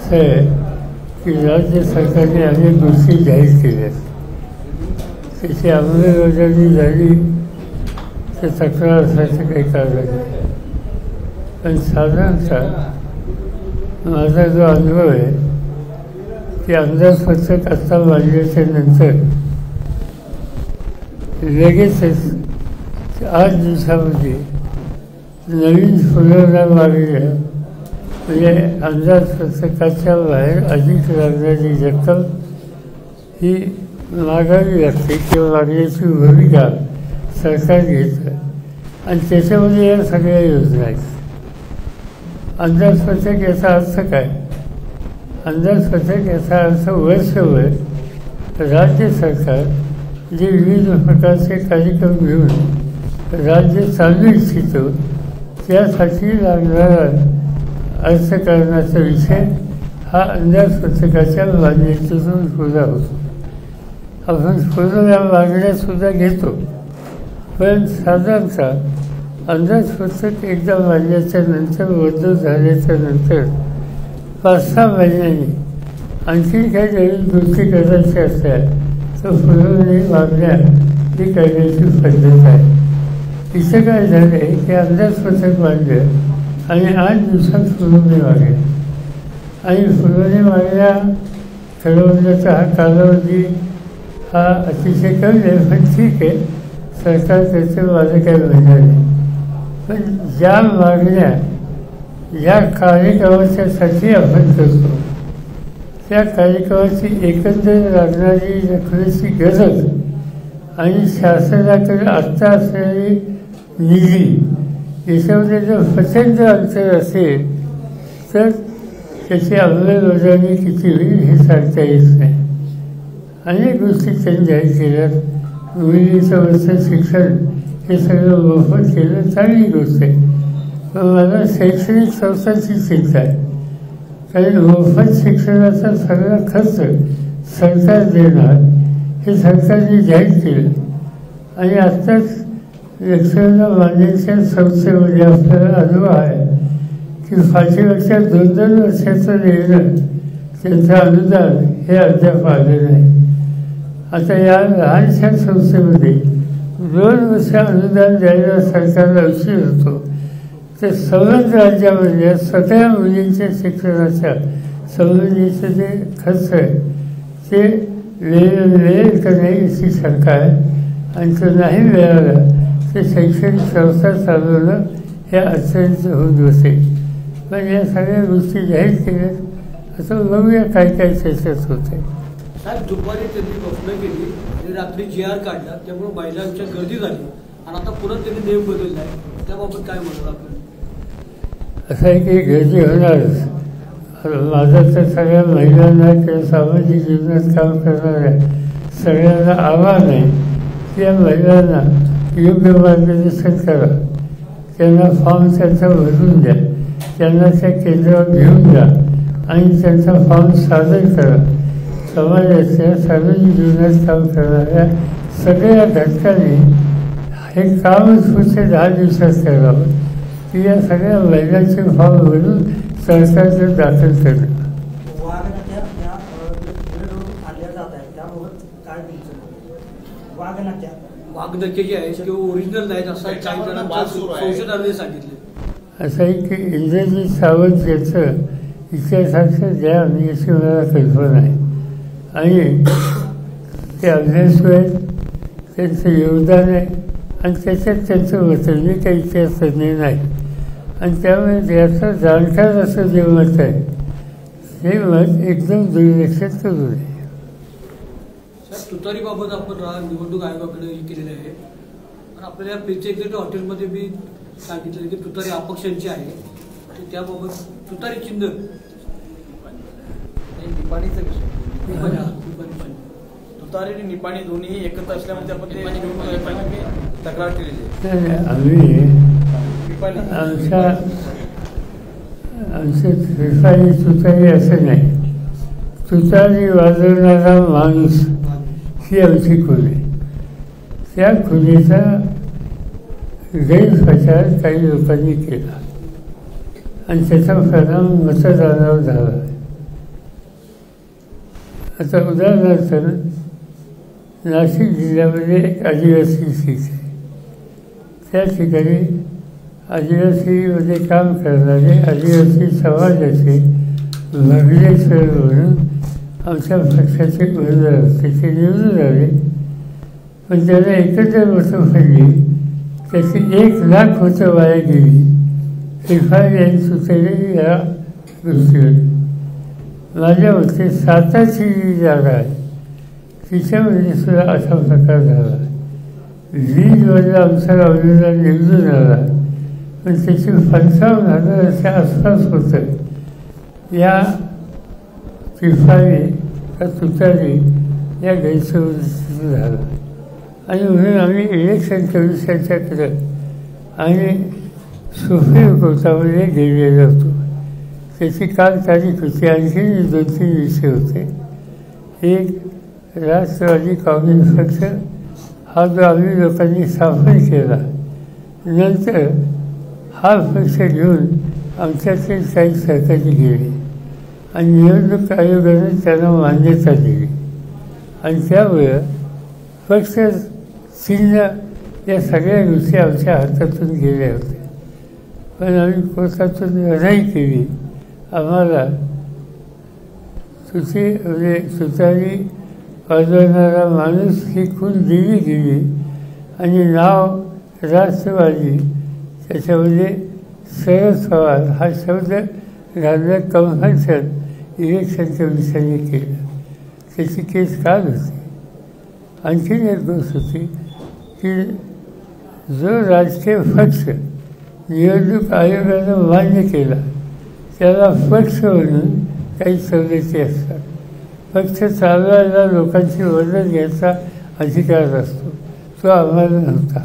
असं आहे की राज्य सरकारने अनेक गोष्टी जाहीर केल्या, त्याची अंमलबजावणी झाली तर तक्रार असायचं काही कारण नाही. पण साधारणतः माझा जो अनुभव आहे की अंदाजपत्रक आत्ता मांडल्याच्या नंतर लगेचच 8 दिवसामध्ये नवीन फुलं मागल्या, म्हणजे अंदाजपत्रकाच्या बाहेर अधिक लागणारी रक्कम ही मागावी लागते किंवा मागण्याची भूमिका सरकार घेतं आणि त्याच्यामध्ये या सगळ्या योजना आहेत. अंदाजपत्रक याचा अर्थ काय? अंदाजपत्रक याचा अर्थ वर्षभर राज्य सरकार जे विविध प्रकारचे कार्यक्रम घेऊन राज्य चालू इच्छितो त्यासाठी लागणारा अर्थकारणाचा विषय हा अंदाजपत्रकाच्या मान्यतेतून पुरा होतो. आपण पूर्ण मागण्यासुद्धा घेतो, पण साधारणतः अंदाजपत्रक एकदा मांडल्याच्या नंतर मंजूर झाल्याच्या नंतर 5-6 महिन्यांनी आणखी काही नवीन गोष्टी करायच्या असल्या तर फुलवणी मागण्या ही करण्याची पद्धत आहे. इथं काय झालं आहे की अंदाजपत्रक मांडलं आणि 8 दिवसात फुलवणी मागल्या आणि फुलवणी मागण्या ठरवण्याचा हा कालावधी हा अतिशय कमी आहे, पण ठीक आहे, सरकार त्याचं माझं काही म्हणणार नाही. पण ज्या मागण्या ज्या कार्यक्रमाच्यासाठी आपण करतो त्या कार्यक्रमाची एकंदर लागणारी रकमेची गरज आणि शासनाकडे आत्ता असलेली निधी याच्यामध्ये जर प्रचंड अंतर असेल तर त्याची अंमलबजावणी किती होईल हे सांगता येत नाही. अनेक गोष्टी त्यांनी जाहीर केल्यात. मुलीचं वरचं शिक्षण हे सगळं मोफत केलं, चांगली गोष्ट आहे, पण मला शैक्षणिक संस्थांची चिंता आहे. कारण मोफत शिक्षणाचा सगळा खर्च सरकार देणार हे सरकारने जाहीर केलं आणि आत्ताच लेक्चरला मान्यच्या संस्थेमध्ये आपल्याला अनुभव आहे की 5वी वर्षात 2-2 वर्षाचं देणं त्यांचं अनुदान हे अद्याप आलं नाही. आता या लहानशा संस्थेमध्ये 2 वर्ष अनुदान द्यायला सरकारला उशीर होतो, तर संबंध राज्यामध्ये सगळ्या मुलींच्या शिक्षणाच्या संबंधीचं जे खर्च आहे ते वेळेत करणे याची शंका आहे आणि तो नाही मिळाला तर शैक्षणिक संस्था चालवणं हे अडचणीचं होत बसेल. पण या सगळ्या गोष्टी जाहीर केल्यात. आता बघूया काय काय त्याच्यात होत आहे. साहेब, दुपारी त्यांनी घोषणा केली आणि रात्री GR काढला, त्यामुळे महिलांच्या गर्दी झाली आणि आता पुन्हा त्यांनी नियम बदलला आहे, त्याबाबत काय म्हणतो आपण? असं आहे की गर्दी होणारच. माझा तर सगळ्या महिलांना किंवा सामाजिक जीवनात काम करणाऱ्या सगळ्यांना आव्हान आहे की या महिलांना योग्य मार्गदर्शन करा, त्यांना फॉर्म त्यांचा भरून द्या, त्यांना त्या केंद्रावर घेऊन जा आणि त्यांचा फॉर्म सादर करा. समाजाच्या सार्वजनिक जीवनात काम करणाऱ्या सगळ्या घटकांनी हे कामच पुढचे 10 दिवसात करावं की या सगळ्या महिलांचे फॉर्म भरून सरकारचं दाखल करणं. वाघनखे जे आहे किंवा ओरिजिनल नाहीत असं काही जणांच्या संशोधनाने सांगितले. असं आहे की इंद्रजित सावंत याचं इतिहासाचं ज्ञान याची मला कल्पना आहे आणि ते अभ्यासू आहेत, त्यांचं योगदान आहे आणि त्याच्यात त्यांचं वचन मी काही इतिहास तज्ञ नाही आणि त्यामुळे त्याचं जाणकार असं जे मत आहे हे मत एकदम दुर्लक्षित करू नये. तुतारीबाबत आपण निवडणूक आयोगाकडे केलेलं आहे, पण आपल्याला पिझ्झा एक्झिट हॉटेलमध्ये मी सांगितलं की तुतारी अपक्षांची आहे, त्याबाबत तुतारी चिन्ह निपाणीचा विषय, तुतारी आणि निपाणी दोन्ही एकत्र असल्यामुळे आपण ते तक्रार केलेली आहे. आम्ही आमचं निपाणी तुतारी असं नाही, तुतारी वाजवणारा माणूस ही आमची खूण आहे. त्या खुणीचा गैरप्रचार काही लोकांनी केला आणि त्याचा परिणाम मतदानावर झाला. आता उदाहरणार्थ नाशिक जिल्ह्यामध्ये एक आदिवासी सीट आहे. त्या ठिकाणी आदिवासीमध्ये काम करणारे आदिवासी समाजाचे भगलेश्वर म्हणून आमच्या पक्षाचे उमेदवार होते. ते निवडून आले, पण त्याला एकत्र मतं पडली. त्याची 1,00,000 मतं वाया गेली. श्रीफार यांनी सुचवलेली या गोष्टीवर माझ्या मते साताची जी जागा आहे तिच्यामध्ये सुद्धा असा प्रकार झाला. 20 आमचा उमेदवार निवडून आला, पण त्याची 55,000च्या आसपास होतं. या त्रिफारी का तुतारी या गैरसमजुतीचं झाला आणि म्हणून आम्ही इलेक्शन कमिशनच्याकडे आणि सुप्रीम कोर्टामध्ये गेलेलो होतो. त्याची काल तारीख होती. आणखी 2-3 विषय होते. एक, राष्ट्रवादी काँग्रेस पक्ष हा जो आम्ही लोकांनी स्थापन केला, नंतर हा पक्ष घेऊन आमच्याकडे काही सहकारी गेले आणि निवडणूक आयोगाने त्यांना मान्यता दिली आणि त्यामुळं पक्ष चिन्ह या सगळ्या गोष्टी आमच्या हातातून गेल्या होत्या. पण आम्ही कोर्टातून लढाई केली. आम्हाला तुतारी वाजवणारा माणूस ही खून दिली गेली आणि नाव राष्ट्रवादी त्याच्यामध्ये शरद पवार हा शब्द घालणं कंपल्शन इलेक्शन कमिशनने केलं. त्याची केस काल होती. आणखीन एक गोष्ट होती की जो राजकीय पक्ष निवडणूक आयोगानं मान्य केला त्याला पक्ष म्हणून काही सवलती असतात. पक्ष चालवायला लोकांची मदत घ्यायचा अधिकार असतो, तो आम्हाला नव्हता.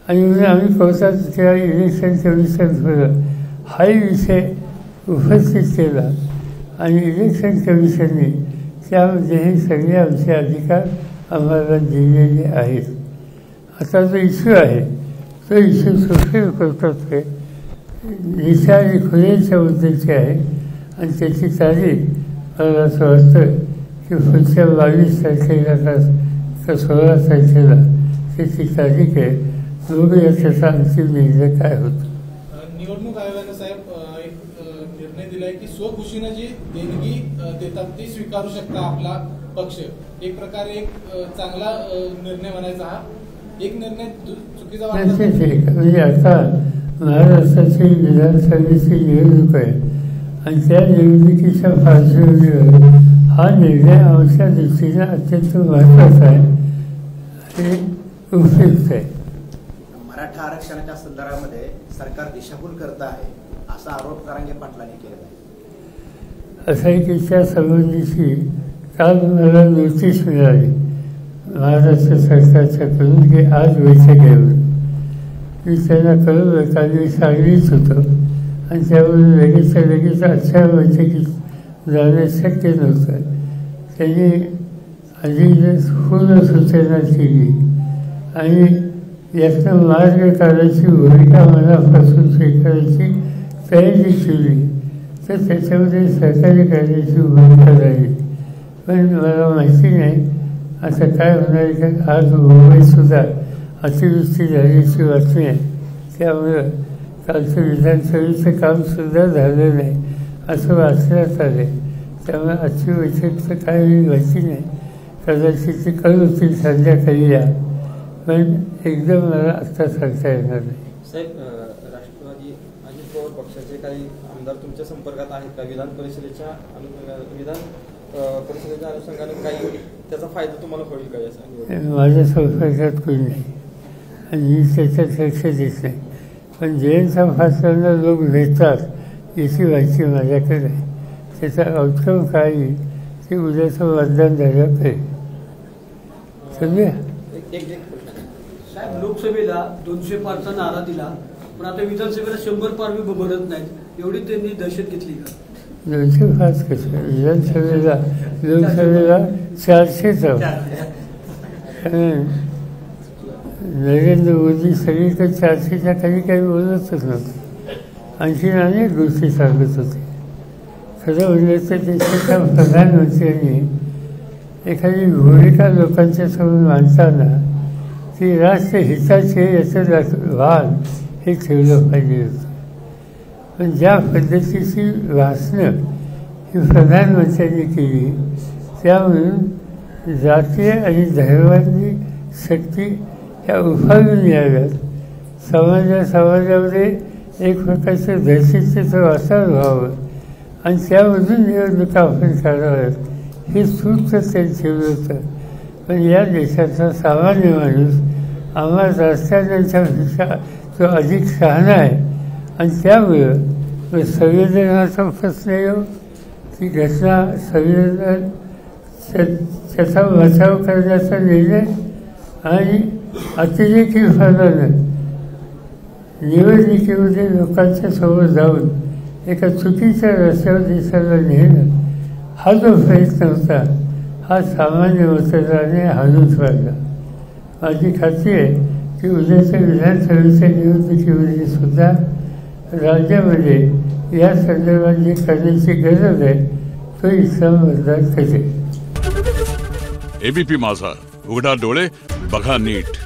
आणि म्हणून आम्ही कोर्टात त्या इलेक्शन कमिशनकडं हाही विषय उपस्थित केला आणि इलेक्शन कमिशनने त्यामध्ये हे सगळे आमचे अधिकार आम्हाला दिलेले आहेत. आता जो इश्यू आहे तो इश्यू सुप्रीम कोर्टात निशाणी खुलेच्या मुद्द्याची आहे आणि त्याची तारीख मला असं वाटतं की पुढच्या 22 तारखेला का 16 तारखेला त्याची तारीख आहे. बघूया त्याचा अंतिम निर्णय काय होतो. निवडणूक आयोगाने साहेब एक निर्णय दिलाय की स्वखुशीनं जी देणगी देतात ती स्वीकारू शकता आपला पक्ष. एक प्रकारे एक चांगला निर्णय म्हणायचा हा. एक निर्णय चुकीचा म्हणजे आता महाराष्ट्राची विधानसभेची निवडणूक आहे आणि त्या निवडणुकीच्या पार्श्वभूमीवर हा निर्णय आमच्या दृष्टीने अत्यंत महत्त्वाचा आहे आणि उपयुक्त आहे. मराठा आरक्षणाच्या संदर्भामध्ये सरकार दिशाभूल करत आहे असा आरोप करांगे पाटलांनी केला आहे. असं आहे की त्या संबंधीची काल मला नोटीस मिळाली महाराष्ट्र सरकारच्याकडून की आज बैठक घेऊन. मी त्यांना कळवलं. काल मी सांगलीच होतो आणि त्यामुळे लगेच आजच्या बैठकीत जाणं शक्य नव्हतं. त्यांनी आधी पूर्ण सूचना केली आणि यातनं मार्ग काढायची भूमिका मनापासून स्वीकारायची तयारी केली तर त्याच्यामध्ये सहकार्य करण्याची भूमिका राहिली. पण मला माहिती नाही आता काय होणार आहे. का आज मुंबईतसुद्धा अतिवृष्टी झाल्याची बातमी आहे. त्यामुळं कालचं विधानसभेचं कामसुद्धा झालं नाही असं वाचण्यात आलं. त्यामुळे आजची बैठकचं काय माहिती नाही. कदाचित ते कळवतील संध्याकाळी या, पण एकदम मला आत्ता सांगता येणार नाही. साहेब, राष्ट्रवादी अजित पवार पक्षाचे काही आमदार तुमच्या संपर्कात आहेत का? विधान परिषदेच्या अनुषंगाने काही त्याचा फायदा तुम्हाला होईल का याचा? माझ्या संपर्कात कोणी नाही आणि मी त्याच्यात लक्ष देत नाही. पण जयंत फासला लोक भेटतात याची माहिती माझ्याकडे आहे. त्याचा आउटकम काय येईल ते उद्याचं मतदान झालं पाहिजे. समजा साहेब, लोकसभेला 200 पारचा नारा दिला, पण आता विधानसभेला 100 पार बी भरत नाहीत. एवढी त्यांनी दहशत घेतली का? 205 कसं विधानसभेला लोकसभेला 400च. नरेंद्र मोदी सगळीकडे 400च्या काही बोलतच नव्हते. आणखी अनेक गोष्टी सांगत होते. खरं म्हणलं तर देशाच्या प्रधानमंत्र्यांनी एखादी भूमिका लोकांच्या समोर मांडताना ती राष्ट्रहिताचे याचं भान हे ठेवलं पाहिजे होतं. पण ज्या पद्धतीची भाषणं ही प्रधानमंत्र्यांनी केली त्यावरून जातीय आणि धर्माची शक्ती ह्या उफाळून याव्यात, समाजामध्ये एक प्रकारचं दहशतीचं वातावरण व्हावं आणि त्यामधून निवडणुका आपण कराव्यात हे सूत्र त्यांनी ठेवलं होतं. पण या देशाचा सामान्य माणूस आम्हा राजकारण्यांच्यापेक्षा तो अधिक शहाणा आहे आणि त्यामुळं संविधानाचा प्रश्न येऊ ती घटना संविधान त्याचा बचाव करण्याचा निर्णय आणि अतिरेकीपणानं निवडणुकीमध्ये लोकांच्या समोर जाऊन एका चुकीच्या रस्त्यावर देशाला नेणं हा जो प्रयत्न होता हा सामान्य मतदाराने हाणून पाडला. माझी खात्री आहे की उद्याच्या विधानसभेच्या निवडणुकीमध्ये सुद्धा राज्यामध्ये या संदर्भात जे करण्याची गरज आहे तो इस्लाम मतदान करेल. एबीपी माझा, उघडा डोळे बघा नीट.